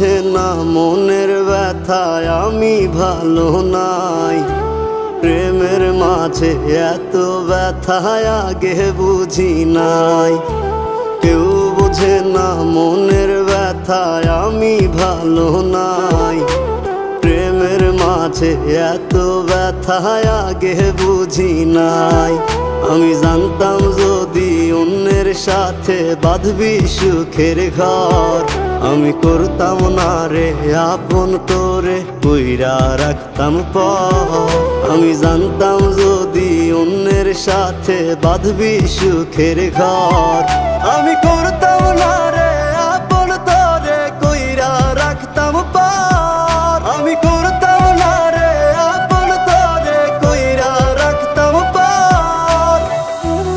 বোঝে না মনের ব্যথায় আমি ভালো নাই। প্রেমের মাঝে এত ব্যথায় আগে বুঝি নাই। কেউ বোঝে না মনের ব্যথায় আমি ভালো নাই। প্রেমের মাঝে এত ব্যথায় আগে বুঝি নাই। আমি জানতাম যদি অন্যের সাথে বাঁধবি সুখের ঘর, আমি করতাম না রে আপন তোরে কইরা রাখতাম পর। আমি জানতাম যদি অন্যের সাথে বাঁধবি সুখের ঘর, আমি